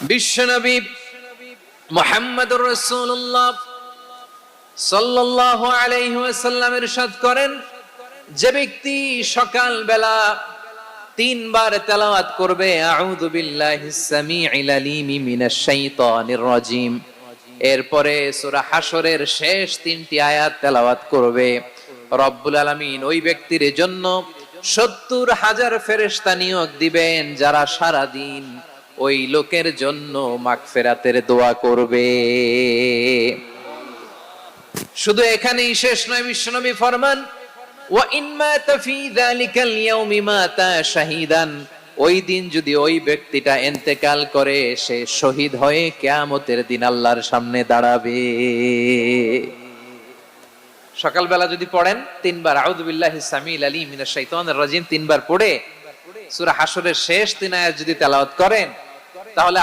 বিশ্বনবী মুহাম্মদুর রাসূলুল্লাহ সাল্লাল্লাহু আলাইহি ওয়াসাল্লাম ইরশাদ করেন, যে ব্যক্তি সকাল বেলা 3 বার তেলাওয়াত করবে আউযু বিল্লাহিস সামিউল আলিম মিনাশ শাইতানির রাজিম, এরপরে সূরা হাশরের শেষ 3টি আয়াত তেলাওয়াত করবে, রব্বুল আলামিন ওই ব্যক্তির জন্য 70,000 ফেরেশতা নিয়োগ দিবেন যারা সারা দিন ওই লোকের জন্য মাগফিরাতের দোয়া করবে। শুধু এখানেই শেষ নয়, বিশ্বনবী ফরমান ওয়া ইন মাতা ফি যালিকাল ইয়াউমি মাতা শাহীদান, ওই দিন যদি ওই ব্যক্তিটা ইন্তেকাল করে সে শহীদ হয়ে কিয়ামতের দিন আল্লাহর সামনে দাঁড়াবে। সকালবেলা যদি পড়েন 3 বার আউযু বিল্লাহিস সামিউল আলিম মিনাশ শাইতানির রাজিম 3 বার পড়ে সূরা হাশরের শেষ 3 আয়াত যদি তেলাওয়াত করেন, তাহলে